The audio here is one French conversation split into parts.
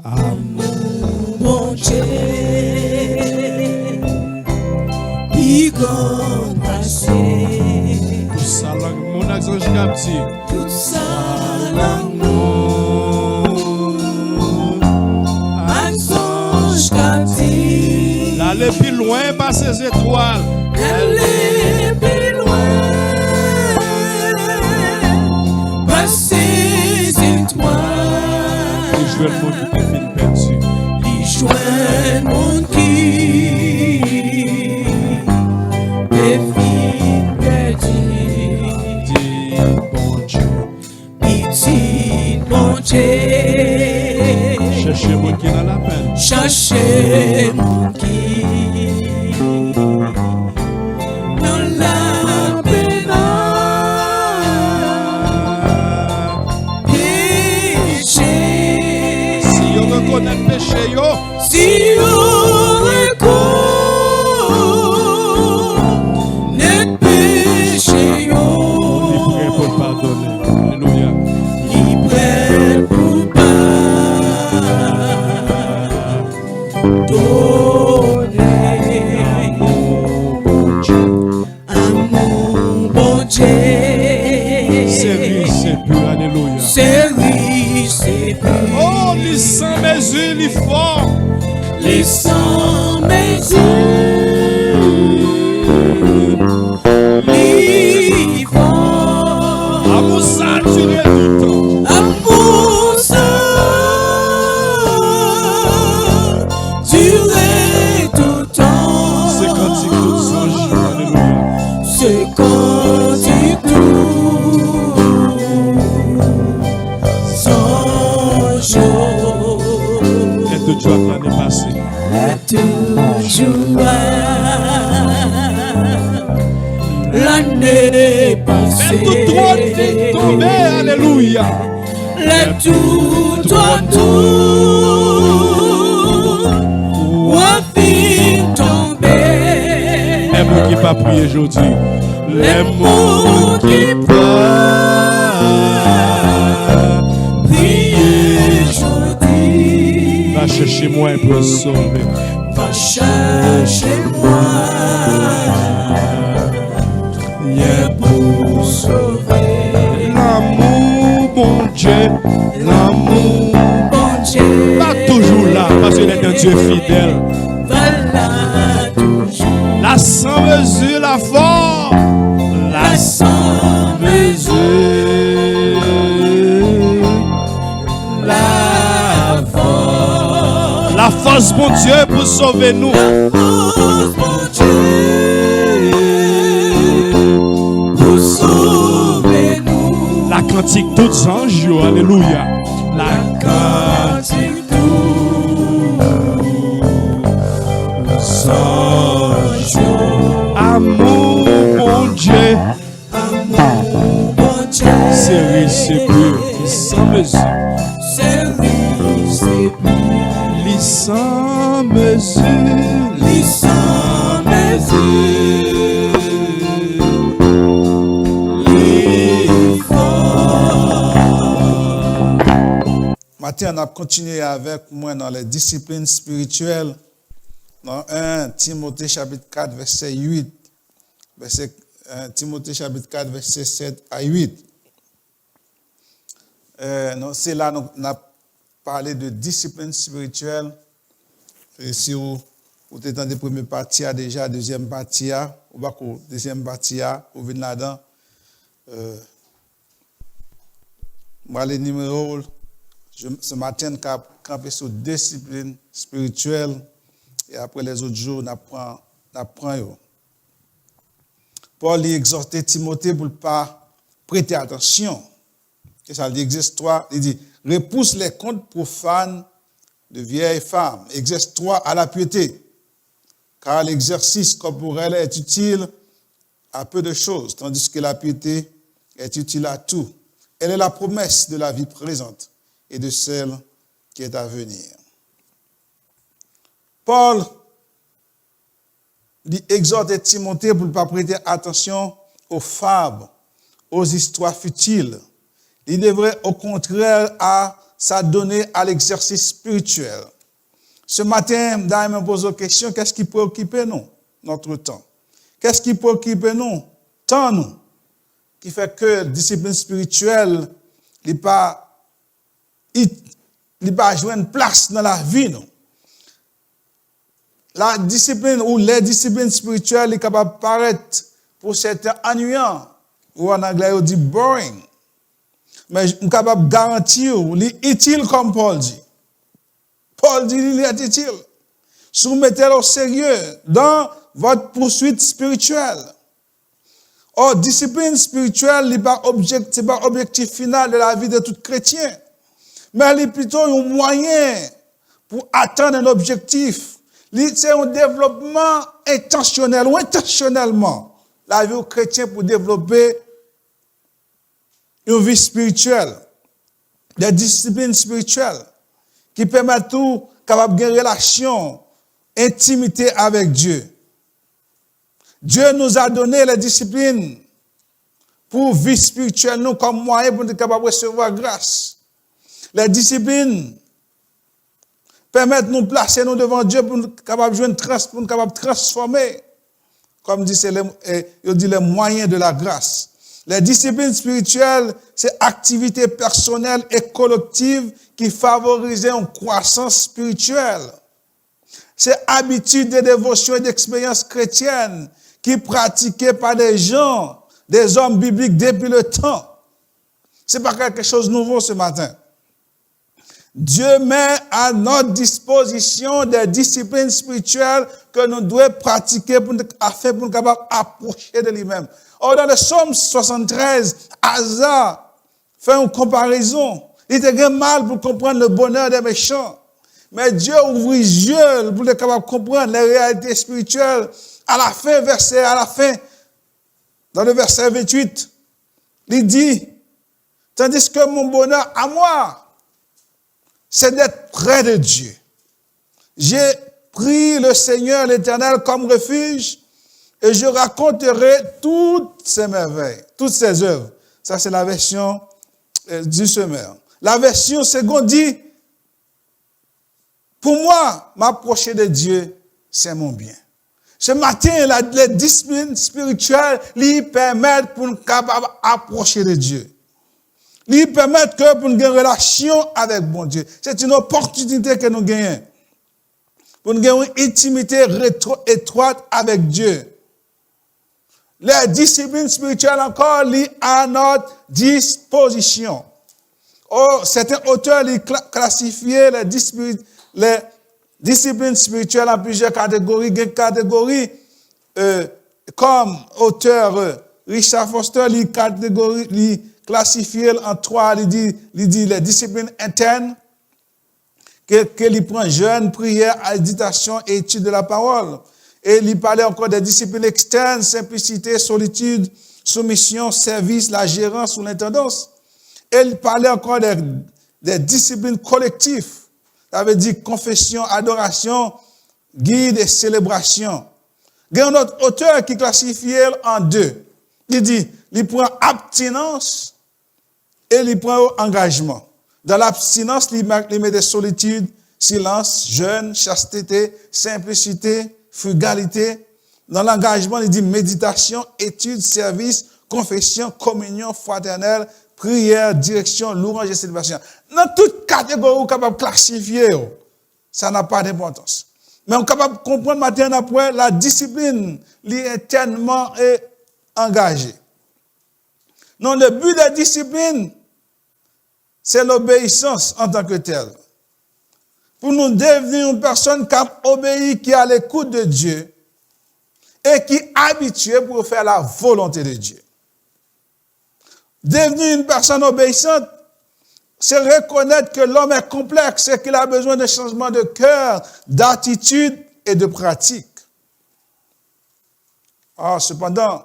Amour, bon Dieu, il grand passé. Tout ça, mon accent captif. Tout ça, l'amour, accent captif. L'aller plus loin par ces étoiles. Aller plus loin, par ces étoiles. Les jouets le monde qui fait perdu. Les jouets le monde qui fait perdu. Dis bon Dieu. Petit bon Dieu. Cherchez mon qui dans la peine. Cherchez mon qui dans la peine. Péché. Si on reconnaît le péché, yo. Si on reconnaît péché, Il est prêt pour pardonner. Alléluia. libre pour pardonner. Amour, bon Dieu. C'est lui, c'est pur. Alléluia. C'est lui, c'est lui. Oh, les sans mesure, les forts. Les sans mesure, les forts. Amour saturé tout le temps. Amour sans durer tout le temps. C'est quand il coûte sans jour. Alléluia. C'est quand il court sans jour. Et de Dieu l'année passée. Toujours l'année passée. Et tout droit est tombé. Alléluia. Le tout droit tout fin tombé. Les mots qui pas prié aujourd'hui. Les mots qui peuvent prier aujourd'hui. Va chercher moi un peu sauver. Va chercher moi, yeah, pour sauver. L'amour, bon Dieu. L'amour, bon Dieu, Pas toujours là, parce qu'il est un Dieu fidèle. va là toujours. La sans mesure, la force. La sans mesure, la force. La force, bon Dieu, pour sauver nous. La force, bon Dieu, pour sauver nous. La cantique toute sans jour. Alléluia. La Cantique tout sans jour. amour, bon Dieu. Amour, bon Dieu, C'est riche, c'est pur. Sans mesure. c'est lui, c'est lui. Les sans mesure. Les sans mesure, les forts. Matin, on a continué avec moi dans les disciplines spirituelles. Dans 1 Timothée chapitre 4, verset 8. 1 Timothée chapitre 4, verset 7 à 8. C'est là qu'on a parlé de discipline spirituelle. Et si vous êtes dans les premières parties, déjà, deuxième partie, ou pas deuxième partie, vous venez là-dedans. Moi, les numéros, ce matin, on a campé sur discipline spirituelle. Et après les autres jours, on apprend. Paul a exhorté Timothée pour ne pas prêter attention. Et ça dit, exerce-toi, il dit, repousse les contes profanes de vieilles femmes, exerce-toi à la piété, car l'exercice corporel est utile à peu de choses, tandis que la piété est utile à tout. Elle est la promesse de la vie présente et de celle qui est à venir. Paul dit exhorter Timothée pour ne pas prêter attention aux fables, aux histoires futiles. Il devrait au contraire à s'adonner à l'exercice spirituel. Ce matin, Dame me pose la question, qu'est-ce qui préoccupe nous, notre temps? Qu'est-ce qui préoccupe nous, tant nous, qui fait que la discipline spirituelle n'est pas jouer une place dans la vie, non? La discipline ou les disciplines spirituelles est capable de paraître pour certains ennuyant, ou en anglais on dit boring. Mais je suis capable de garantir, il est utile comme Paul dit. Paul dit il est utile. Soumettez-le au sérieux dans votre poursuite spirituelle. Or, discipline spirituelle n'est pas objectif final de la vie de tout chrétien. Mais elle est plutôt un moyen pour atteindre un objectif. C'est un développement intentionnel ou intentionnellement. La vie chrétienne pour développer une vie spirituelle, des disciplines spirituelles qui permettent tout capable de relation, intimité avec Dieu. Dieu nous a donné les disciplines pour vie spirituelle, nous comme moyen pour être capable de recevoir grâce. Les disciplines permettent de nous placer nous devant Dieu pour nous capable de pour nous capable de transformer. Comme dit les moyens de la grâce. Les disciplines spirituelles, c'est activités personnelles et collectives qui favorisent une croissance spirituelle. C'est habitudes de dévotion et d'expériences chrétiennes qui pratiquées par des gens, des hommes bibliques depuis le temps. C'est pas quelque chose de nouveau ce matin. Dieu met à notre disposition des disciplines spirituelles que nous devons pratiquer afin pour nous capables approcher de lui-même. Or, dans le psaume 73, Asa fait une comparaison. Il était mal pour comprendre le bonheur des méchants. Mais Dieu ouvre les yeux pour être capable de comprendre les réalités spirituelles. À la fin, dans le verset 28, il dit, tandis que mon bonheur à moi, c'est d'être près de Dieu. J'ai pris le Seigneur l'Éternel comme refuge et je raconterai toutes ses merveilles, toutes ses œuvres. Ça, c'est la version du semeur. La version seconde dit, pour moi, m'approcher de Dieu, c'est mon bien. Ce matin, les disciplines spirituelles lui permettent pour nous capables d'approcher de Dieu. Lui permettent que pour nous avoir une relation avec bon Dieu. C'est une opportunité que nous gagnons. Pour nous avoir une intimité étroite avec Dieu. Les disciplines spirituelles encore liées à notre disposition. Oh, certains auteurs classifient les disciplines spirituelles en plusieurs catégories. Des catégories comme auteur Richard Foster, les classifié en trois, il dit les disciplines internes, qu'il prend jeûne, prière, méditation et étude de la parole. Et il parlait encore des disciplines externes, simplicité, solitude, soumission, service, la gérance ou l'intendance. Et il parlait encore des disciplines collectives. Ça veut dire confession, adoration, guide et célébration. Il y a un autre auteur qui classifie en deux. Il dit, il prend abstinence et il prend engagement. Dans l'abstinence, il met des solitudes, silence, jeûne, chasteté, simplicité, frugalité. Dans l'engagement, il dit méditation, étude, service, confession, communion fraternelle, prière, direction, louange et célébration. Dans toute catégorie, on est capable de classifier. Ça n'a pas d'importance. Mais on est capable de comprendre matin après la discipline, l'internement est engagé. Non, le but de la discipline, c'est l'obéissance en tant que telle. Pour nous devenir une personne qui obéit, qui est à l'écoute de Dieu et qui est habituée pour faire la volonté de Dieu. Devenir une personne obéissante, c'est reconnaître que l'homme est complexe et qu'il a besoin de changement de cœur, d'attitude et de pratique. Cependant,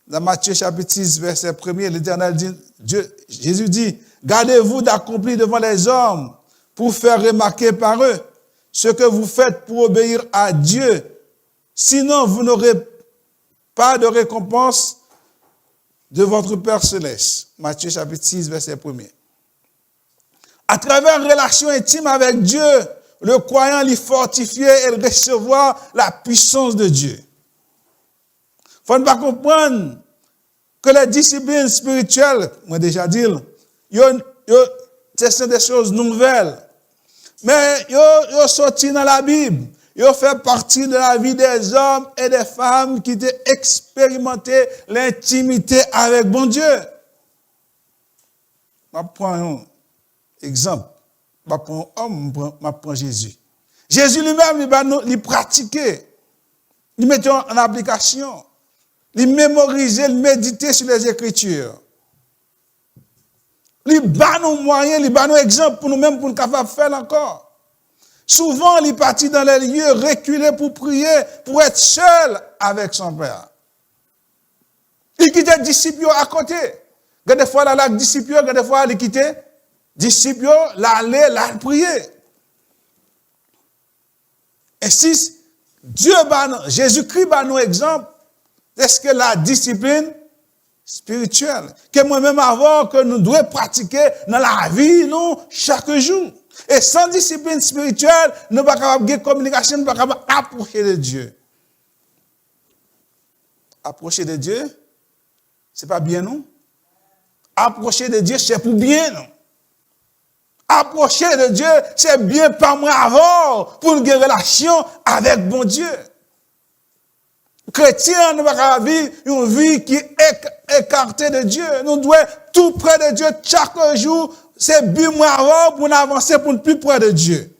dans Matthieu chapitre 6, verset 1er, l'Éternel dit, Jésus dit, gardez-vous d'accomplir devant les hommes pour faire remarquer par eux ce que vous faites pour obéir à Dieu. Sinon, vous n'aurez pas de récompense de votre Père céleste. Matthieu chapitre 6, verset 1er. À travers une relation intime avec Dieu, le croyant l'y fortifier et recevoir la puissance de Dieu. Faut ne pas comprendre que les disciplines spirituelles, moi déjà dit, c'est des choses nouvelles. Mais yo sorti dans la Bible, yo fait partie de la vie des hommes et des femmes qui ont expérimenté l'intimité avec bon Dieu. Je prends un exemple. Je prends un homme, je prends Jésus. Jésus lui-même, il pratiquait, il mettait en application, il mémorisait, il méditait sur les Écritures. Il bat nos moyens, il bat nos exemples pour nous-mêmes, pour nous capables de faire encore. Souvent, il partit dans les lieux reculés pour prier, pour être seul avec son Père. Il quittait les disciples à côté. Des fois, il allait disciples, des fois, il quittait disciples, il allait prier. Ainsi, Jésus-Christ bat nos exemples. Est-ce que la discipline spirituelle, que moi-même avant, que nous devons pratiquer dans la vie, nous, chaque jour. Et sans discipline spirituelle, nous ne sommes pas capables de communication, nous ne sommes pas capables d'approcher de Dieu. Approcher de Dieu, ce n'est pas bien, non? Approcher de Dieu, c'est pour bien, non? Approcher de Dieu, c'est bien par moi avant, pour une relation avec bon Dieu. Chrétiens, nous ne pouvons pas vivre une vie qui est écartée de Dieu. Nous devons être tout près de Dieu chaque jour. C'est bien moins avant pour nous avancer pour être plus près de Dieu.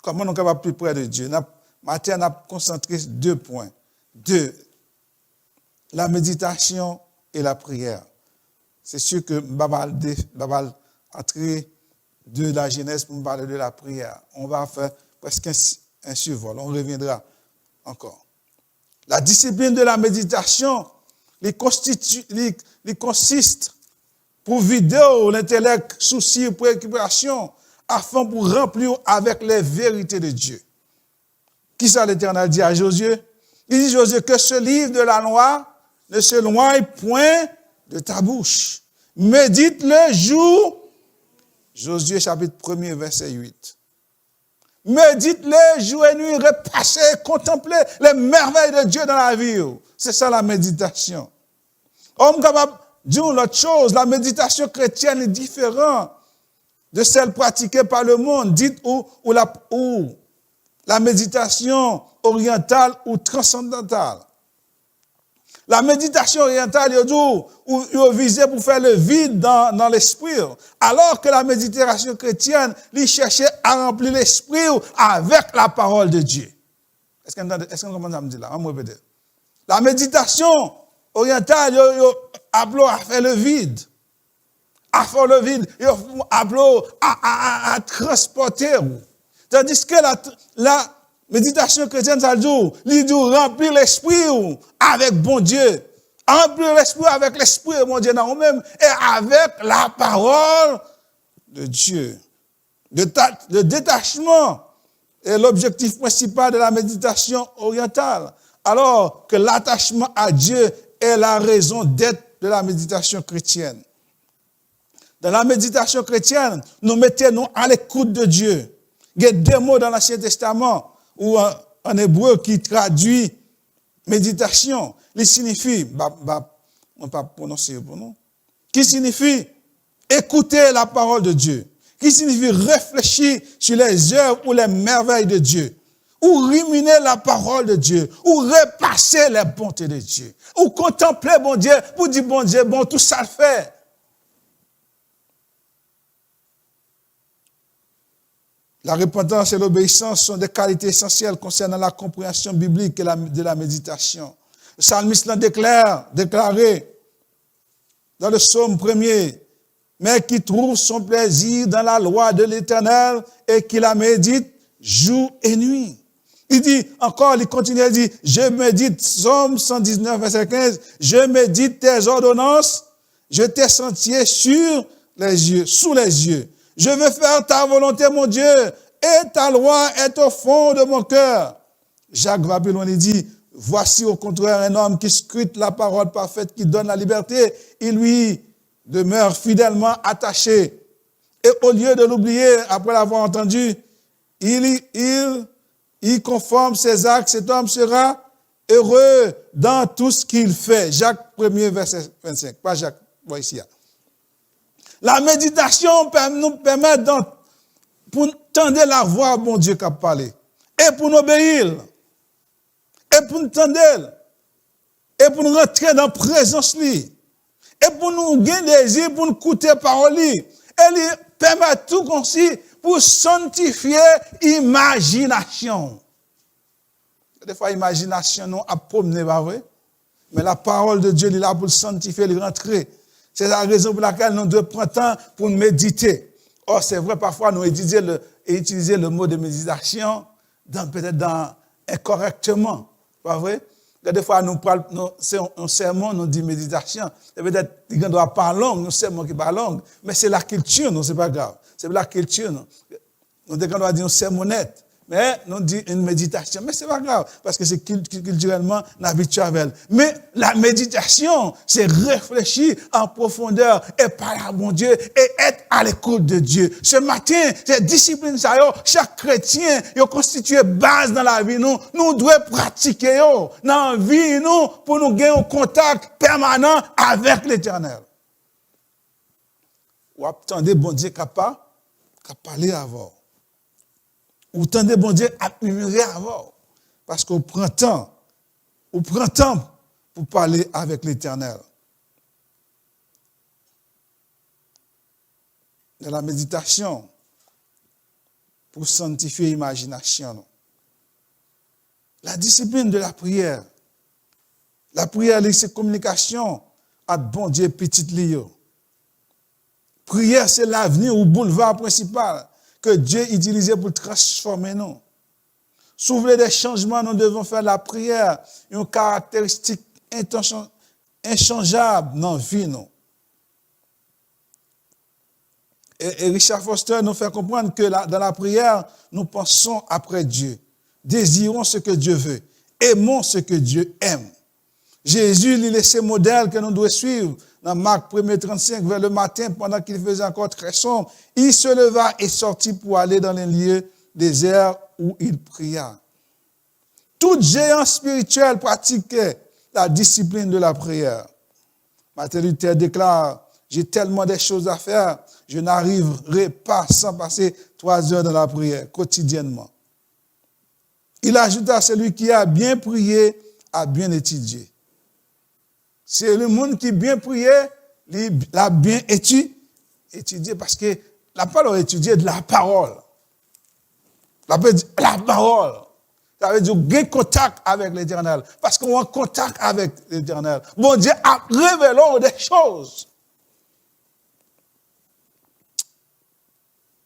Comment nous sommes capables plus près de Dieu? Matin, on a concentré sur 2 points. 2. La méditation et la prière. C'est sûr que je vais entrer de la Genèse pour me parler de la prière. On va faire presque un survol. On reviendra encore. La discipline de la méditation, il consiste pour vider l'intellect, soucis, préoccupations, afin pour remplir avec les vérités de Dieu. Qui ça l'Éternel dit à Josué? Il dit Josué que ce livre de la loi ne se loigne point de ta bouche. Médite-le jour. Josué chapitre 1er verset 8. Médite-le jour et nuit, repassez, contemplez les merveilles de Dieu dans la vie. C'est ça la méditation. On est capable de dire l'autre chose, la méditation chrétienne est différente de celle pratiquée par le monde, dite ou la méditation orientale ou transcendantale. La méditation orientale, il visait pour faire le vide dans l'esprit. Alors que la méditation chrétienne, il cherchait à remplir l'esprit avec la parole de Dieu. Est-ce qu'on commence à me dire là? On me répète. La méditation orientale, il appelait à faire le vide. À faire le vide. Il appelait à transporter. Tandis que la méditation chrétienne, ça dit, il dit remplir l'esprit avec bon Dieu. Remplir l'esprit avec l'esprit de mon Dieu dans nous-mêmes et avec la parole de Dieu. Le détachement est l'objectif principal de la méditation orientale. Alors que l'attachement à Dieu est la raison d'être de la méditation chrétienne. Dans la méditation chrétienne, nous mettons à l'écoute de Dieu. Il y a 2 mots dans l'Ancien Testament ou en hébreu qui traduit méditation. Il signifie, on ne pas prononcer pour nous, qui signifie écouter la parole de Dieu, qui signifie réfléchir sur les œuvres ou les merveilles de Dieu, ou ruminer la parole de Dieu, ou repasser les bontés de Dieu, ou contempler bon Dieu, pour dire bon Dieu, bon, tout ça le fait. La repentance et l'obéissance sont des qualités essentielles concernant la compréhension biblique de la méditation. Le psalmiste l'a déclaré dans le psaume 1er, mais qui trouve son plaisir dans la loi de l'Éternel et qui la médite jour et nuit. Il dit encore, il continue, il dit, je médite, psaume 119, verset 15, je médite tes ordonnances, je t'ai sentier sous les yeux. Je veux faire ta volonté, mon Dieu, et ta loi est au fond de mon cœur. Jacques va plus loin, il dit, voici au contraire un homme qui scrute la parole parfaite qui donne la liberté. Il lui demeure fidèlement attaché. Et au lieu de l'oublier après l'avoir entendu, il conforme ses actes. Cet homme sera heureux dans tout ce qu'il fait. Jacques 1er, verset 25. Pas Jacques, voilà ici. La méditation nous permet pour tendre la voix, bon Dieu, qui a parlé. Et pour nous obéir. Et pour nous tendre. Et pour nous rentrer dans la présence. Et pour nous gagner désir, pour nous écouter parole. Et il permet tout comme si pour sanctifier l'imagination. Des fois, l'imagination nous a promené, pas vrai? Mais la parole de Dieu est là pour sanctifier, le rentrer. C'est la raison pour laquelle nous devons prendre temps pour méditer. Or, c'est vrai, parfois, nous utiliser le mot de méditation incorrectement. Pas vrai? Des fois, c'est un sermon, nous dit méditation. Et peut-être, il ne doit pas langue, un sermon qui parle langue. Mais c'est la culture, non, c'est pas grave. C'est la culture, non. Nous doit dire un sermonnette. Mais nous dit une méditation. Mais c'est pas grave, parce que c'est culturellement habituel. Mais la méditation, c'est réfléchir en profondeur et parler à bon Dieu et être à l'écoute de Dieu. Ce matin, cette discipline, ça, chaque chrétien, il constitue base dans la vie, nous devons pratiquer, dans la vie, nous, pour nous gagner un contact permanent avec l'Éternel. Ou attendez bon Dieu capable, parler avant. Ou tendez bon Dieu à murmurer avant. Parce qu'on prend temps pour parler avec l'Éternel. Dans la méditation, pour sanctifier l'imagination. La discipline de la prière. La prière, c'est communication entre bon Dieu et petit Lio. Prière, c'est l'avenir ou boulevard principal que Dieu utilisait pour transformer nous. Soulever des changements, nous devons faire la prière, une caractéristique inchangeable dans la vie. Et Richard Foster nous fait comprendre que dans la prière, nous pensons après Dieu, désirons ce que Dieu veut, aimons ce que Dieu aime. Jésus lui laissait modèle que nous devons suivre. Dans Marc 1er 35, vers le matin, pendant qu'il faisait encore très sombre, il se leva et sortit pour aller dans les lieux déserts où il pria. Tout géant spirituel pratiquait la discipline de la prière. Martin Luther déclare, j'ai tellement de choses à faire, je n'arriverai pas sans passer 3 heures dans la prière, quotidiennement. Il ajouta, celui qui a bien prié, a bien étudié. C'est le monde qui bien prié, l'a bien étudié, parce que la parole étudiée de la parole. La parole. Ça veut dire qu'il y a contact avec l'Éternel. Parce qu'on a contact avec l'Éternel. Bon Dieu a révélé des choses.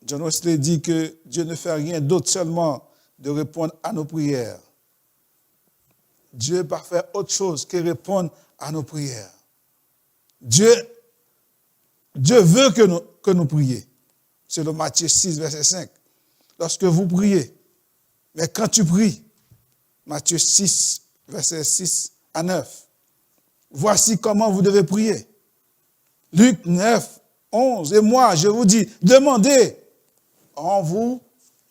John Wesley dit que Dieu ne fait rien d'autre seulement de répondre à nos prières. Dieu ne peut pas faire autre chose que répondre à nos prières. Dieu veut que nous prions. C'est le Matthieu 6, verset 5. Lorsque vous priez, mais quand tu pries, Matthieu 6, verset 6 à 9, voici comment vous devez prier. Luc 9, 11, et moi, je vous dis, demandez, on vous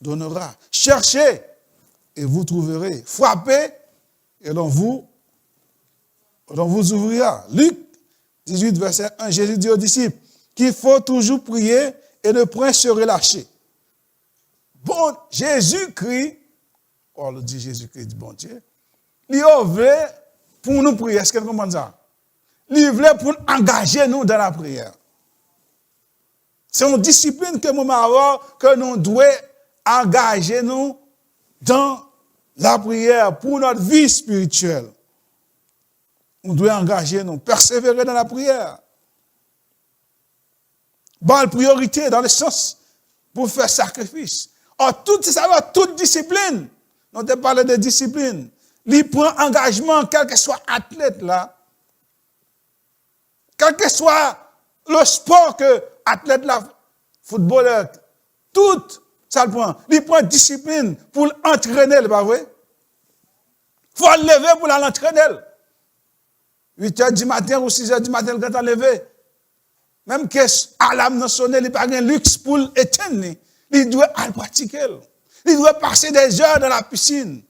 donnera. Cherchez, et vous trouverez. Frappez, et l'on vous ouvrira. Luc 18, verset 1, Jésus dit aux disciples qu'il faut toujours prier et ne point se relâcher. Bon, Jésus-Christ, on le dit Jésus-Christ, bon Dieu, il voulait pour nous prier. Est-ce qu'elle comprend ça? Il voulait pour engager nous dans la prière. C'est une discipline que nous devons engager nous dans la prière pour notre vie spirituelle. Nous devons engager nous, persévérer dans la prière. Bonne priorité dans le sens pour faire sacrifice. Or, toute discipline, nous avons parlé de discipline, il prend engagement, quel que soit athlète là, quel que soit le sport que athlète là, footballeur, tout ça le prend. Il prend discipline pour entraîner, pas vrai? Il faut lever pour l'entraîner. 8 heures du matin ou 6 heures du matin, quand tu levé. Même que alarme n'a sonné, il n'y a pas de luxe pour éteindre. Il doit aller pratiquer. Il doit passer des heures dans la piscine.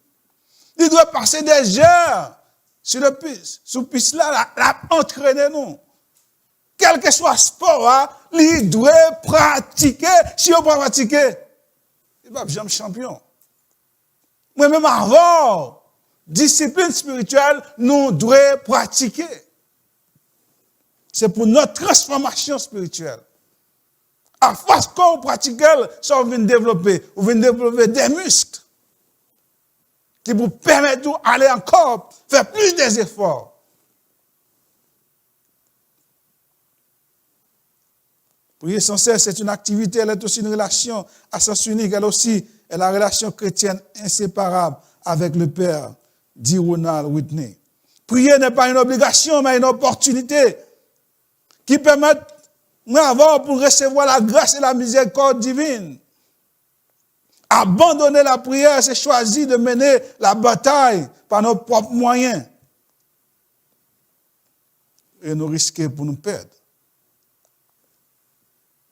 Il doit passer des heures sur le piste. Sur piste là, entraîner nous. Quel que soit le sport, il doit pratiquer. Si on ne pas pratiquer, il va jamais champion. Moi-même avant, discipline spirituelle, nous devons pratiquer. C'est pour notre transformation spirituelle. À force qu'on pratique, ça on vient développer. On vient développer des muscles qui vous permettent d'aller encore, faire plus des efforts. Prier sans cesse, c'est une activité, elle est aussi une relation à sens unique, elle aussi est la relation chrétienne inséparable avec le Père, dit Ronald Whitney. Prier n'est pas une obligation, mais une opportunité qui permet d'avoir pour recevoir la grâce et la miséricorde divine. Abandonner la prière, c'est choisir de mener la bataille par nos propres moyens. Et nous risquer pour nous perdre.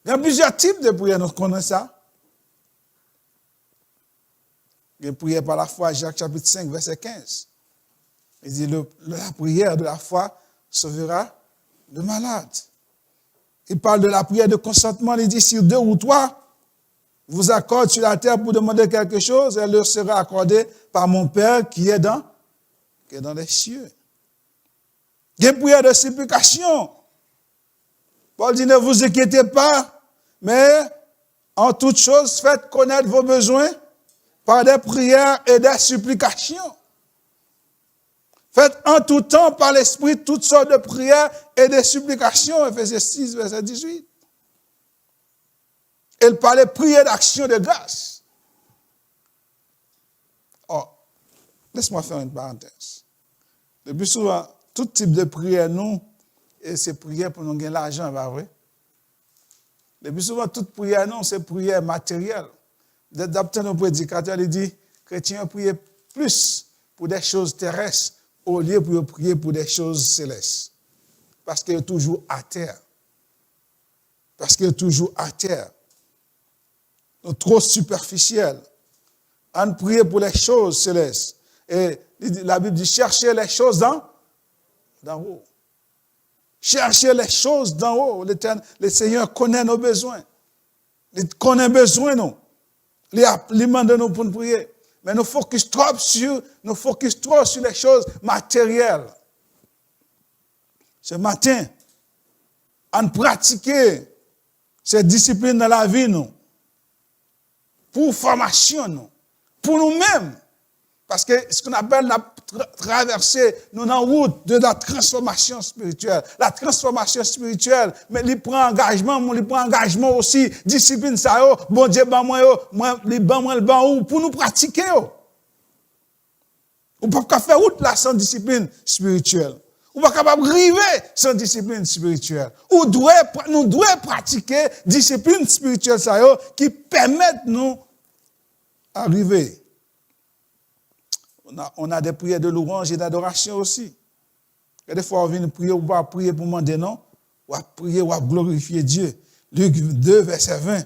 Il y a plusieurs types de prières, nous connaissons ça. Il y a une prière par la foi, Jacques chapitre 5, verset 15. Il dit, la prière de la foi sauvera le malade. Il parle de la prière de consentement, il dit, si 2 ou 3 vous accordent sur la terre pour demander quelque chose, elle leur sera accordée par mon Père qui est dans les cieux. Il y a une prière de supplication. Paul dit, ne vous inquiétez pas, mais en toute chose, faites connaître vos besoins par des prières et des supplications. Faites en tout temps par l'Esprit toutes sortes de prières et de supplications. Ephésiens 6, verset 18. Il parlait de prière d'action de grâce. Oh, laisse-moi faire une parenthèse. Le plus souvent, tout type de prière, nous, et c'est prière pour nous gagner l'argent, pas vrai? Le plus souvent, toute prière, non, c'est prière matérielle. D'après nos prédicateurs, il dit, chrétiens prient plus pour des choses terrestres au lieu de prier pour des choses célestes. Parce qu'il est toujours à terre. Parce qu'il est toujours à terre. Donc, trop superficiel. On prie pour les choses célestes. Et la Bible dit, cherchez les choses d'en haut. Cherchez les choses d'en haut. Le Seigneur connaît nos besoins. Il connaît nos besoins, nous. Il demande nous pour nous prier. Mais nous focus trop sur les choses matérielles. Ce matin, on pratique cette discipline dans la vie, nous. Pour formation, nous. Pour nous-mêmes. Parce que ce qu'on appelle la traversée, nous en route de la transformation spirituelle. La transformation spirituelle, mais il prend engagement aussi, discipline ça, bon Dieu, pour nous pratiquer. On ne peut pas faire route là sans discipline spirituelle. On ne peut pas capable arriver sans discipline spirituelle. Nous devons pratiquer discipline spirituelle ça, qui permettent nous d'arriver. On a des prières de louange et d'adoration aussi. Et des fois, on vient prier ou pas prier pour demander non, ou à prier ou à glorifier Dieu. Luc 2, verset 20.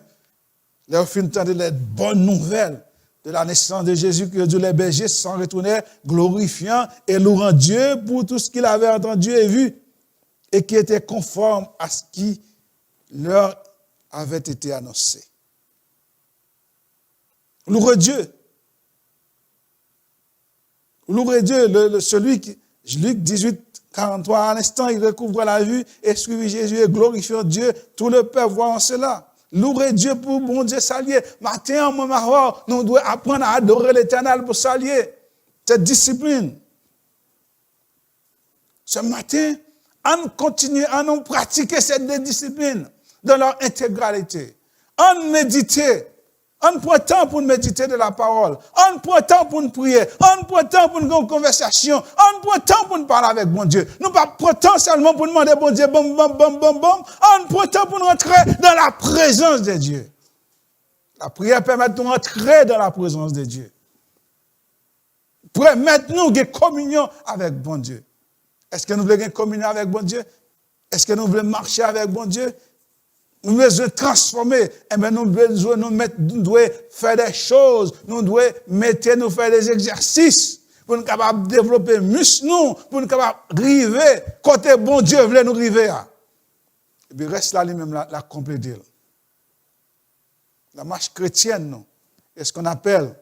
Là, on finit d'entendre les bonnes nouvelles de la naissance de Jésus, que Dieu les bergers s'en retournaient, glorifiant et louant Dieu pour tout ce qu'il avait entendu et vu, et qui était conforme à ce qui leur avait été annoncé. Louez Dieu. Louez Dieu, celui qui, Luc 18, 43, à l'instant, il recouvre la vue et suivit Jésus et glorifiant Dieu, tout le peuple voit cela. Louez Dieu pour bon Dieu s'allier. Matin, nous devons apprendre à adorer l'Éternel pour s'allier. Cette discipline. Ce matin, on continue à nous pratiquer cette discipline dans leur intégralité. On médite. On prend temps pour méditer de la parole. On prend temps pour nous prier. On prend temps pour une conversation. On prend temps pour nous parler avec bon Dieu. Nous pas prend temps seulement pour demander bon Dieu, bam, bam, bam, bam, bam. On prend temps pour nous rentrer dans la présence de Dieu. La prière permet de nous rentrer dans la présence de Dieu. Permettre-nous de communion avec bon Dieu. Est-ce que nous voulons une communion avec bon Dieu? Est-ce que nous voulons marcher avec bon Dieu? Nous devons transformer. Eh bien, nous devons faire des choses. Nous devons nous faire des exercices pour nous capables de développer muscles, pour nous capables de arriver côté bon Dieu voulait nous arriver. Et puis reste là lui-même la compléter. La marche chrétienne, non, est ce qu'on appelle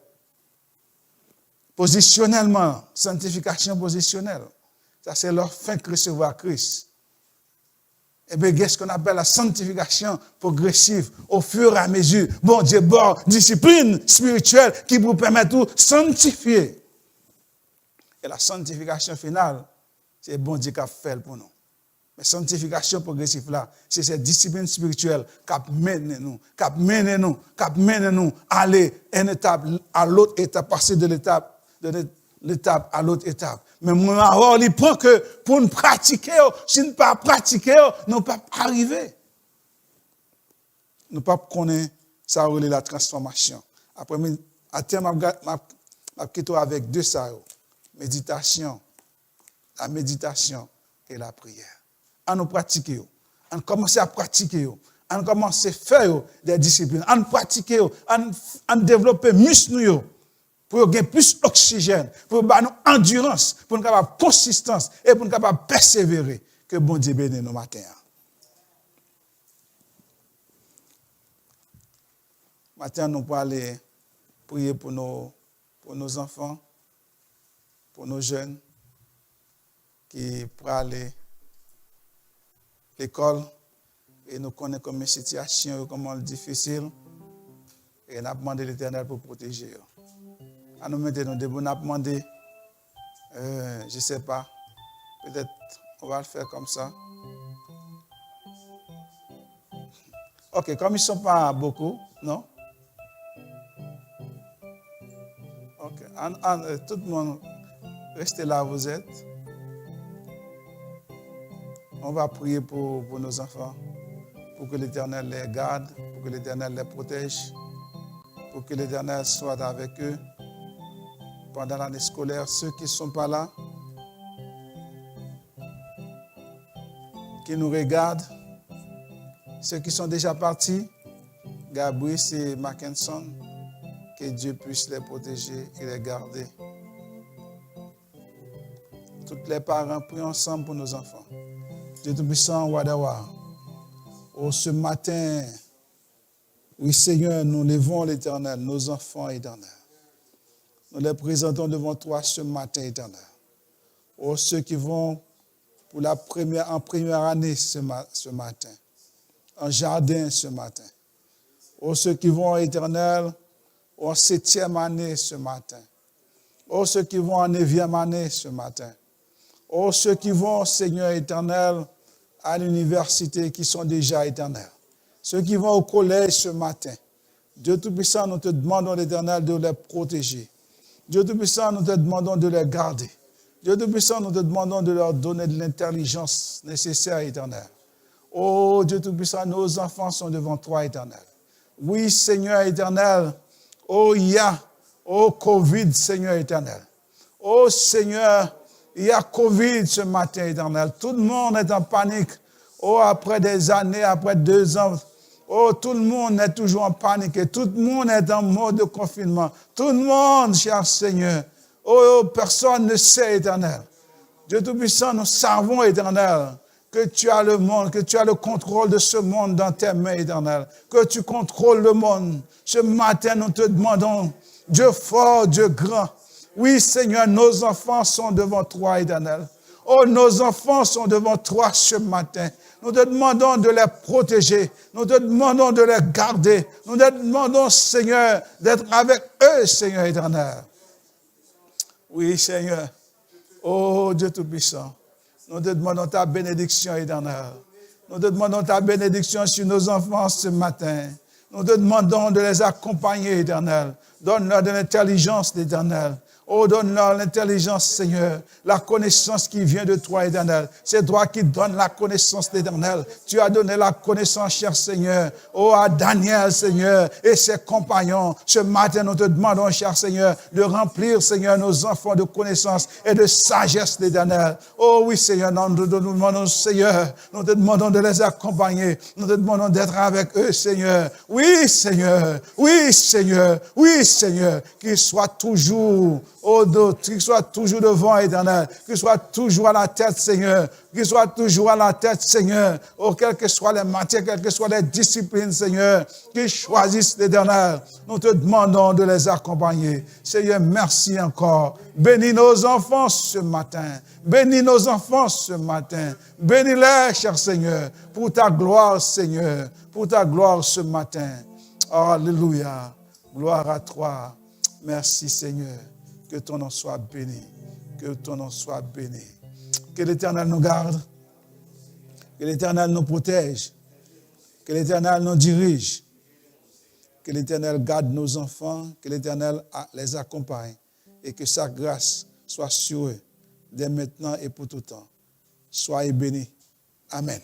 positionnellement, sanctification positionnelle. Ça, c'est leur fin de recevoir Christ. Et bien, qu'est-ce qu'on appelle la sanctification progressive au fur et à mesure. Bon Dieu, discipline spirituelle qui vous permet de sanctifier. Et la sanctification finale, c'est bon Dieu qui a fait pour nous. Mais sanctification progressive là, c'est cette discipline spirituelle qui mène nous à aller une étape à l'autre étape, passer de l'étape à l'autre étape. Mais moi, il prend que pour nous pratiquer, si nous ne pas pratiquer, nous ne pouvons pas arriver. Nous ne pouvons pas connaître ça la transformation. Après, à terme, je quitte avec deux ça. Méditation, la méditation et la prière. On nous pratiquer, on commence à pratiquer, on commence à faire des disciplines, on pratiquer, on développer muscles pour gagner plus d'oxygène, pour avoir une endurance, pour nous avoir consistance et pour nous capable persévérer. Que bon Dieu bénisse nos matins. Maintenant, nous pouvons aller prier pour nos enfants, pour nos jeunes qui pourraient aller à l'école et nous connaissons comme une situation, comment difficile, et nous avons demandé l'Éternel pour protéger. À nous mettre debout, nous avons demandé, je ne sais pas, peut-être on va le faire comme ça. Ok, comme ils ne sont pas beaucoup, non? Ok, tout le monde, restez là où vous êtes. On va prier pour nos enfants, pour que l'Éternel les garde, pour que l'Éternel les protège, pour que l'Éternel soit avec eux pendant l'année scolaire. Ceux qui ne sont pas là, qui nous regardent, ceux qui sont déjà partis, Gabriel et Mackinson, que Dieu puisse les protéger et les garder. Tous les parents, prions ensemble pour nos enfants. Dieu Tout-Puissant, Wadawa. Oh, ce matin, oui Seigneur, nous levons l'Éternel, nos enfants éternels. Nous les présentons devant toi ce matin éternel. Oh, ceux qui vont en première année ce matin, en jardin ce matin. Oh, ceux qui vont éternel en 7e année ce matin. Oh, ceux qui vont en 9e année ce matin. Oh, ceux qui vont, Seigneur éternel, à l'université, qui sont déjà éternels. Ceux qui vont au collège ce matin. Dieu Tout-Puissant, nous te demandons, l'Éternel, de les protéger. Dieu Tout-Puissant, nous te demandons de les garder. Dieu Tout-Puissant, nous te demandons de leur donner de l'intelligence nécessaire, éternel. Oh, Dieu Tout-Puissant, nos enfants sont devant toi, éternel. Oui, Seigneur éternel. Oh, Covid, Seigneur éternel. Oh, Seigneur, il y a Covid ce matin, éternel. Tout le monde est en panique. Oh, après des années, après 2 ans. Oh, tout le monde est toujours en panique. Et tout le monde est en mode de confinement. Tout le monde, cher Seigneur. Oh, personne ne sait, éternel. Dieu Tout-Puissant, nous savons, éternel, que tu as le monde, que tu as le contrôle de ce monde dans tes mains, éternel. Que tu contrôles le monde. Ce matin, nous te demandons, Dieu fort, Dieu grand. Oui, Seigneur, nos enfants sont devant toi, éternel. Oh, nos enfants sont devant toi ce matin. Nous te demandons de les protéger. Nous te demandons de les garder. Nous te demandons, Seigneur, d'être avec eux, Seigneur éternel. Oui, Seigneur. Oh, Dieu Tout-Puissant. Nous te demandons ta bénédiction éternelle. Nous te demandons ta bénédiction sur nos enfants ce matin. Nous te demandons de les accompagner, éternel. Donne-leur de l'intelligence, éternel. Oh, donne-leur l'intelligence, Seigneur, la connaissance qui vient de toi, Éternel. C'est toi qui donnes la connaissance, l'Éternel. Tu as donné la connaissance, cher Seigneur, oh, à Daniel, Seigneur, et ses compagnons. Ce matin, nous te demandons, cher Seigneur, de remplir, Seigneur, nos enfants de connaissance et de sagesse, l'Éternel. Oh oui, Seigneur, nous te demandons, Seigneur, nous te demandons de les accompagner. Nous te demandons d'être avec eux, Seigneur. Oui, Seigneur. Oui, Seigneur. Oui, Seigneur. Qu'ils soient toujours au dos, qu'ils soient toujours devant, Éternel. Qu'ils soient toujours à la tête, Seigneur. Qu'ils soient toujours à la tête, Seigneur. Oh, quelles que soient les matières, quelles que soient les disciplines, Seigneur. Qu'ils choisissent, l'Éternel. Nous te demandons de les accompagner. Seigneur, merci encore. Bénis nos enfants ce matin. Bénis nos enfants ce matin. Bénis-les, cher Seigneur, pour ta gloire, Seigneur, pour ta gloire ce matin. Alléluia. Gloire à toi. Merci, Seigneur. Que ton nom soit béni. Que ton nom soit béni. Que l'Éternel nous garde. Que l'Éternel nous protège. Que l'Éternel nous dirige. Que l'Éternel garde nos enfants. Que l'Éternel les accompagne. Et que sa grâce soit sur eux, dès maintenant et pour tout temps. Soyez bénis. Amen.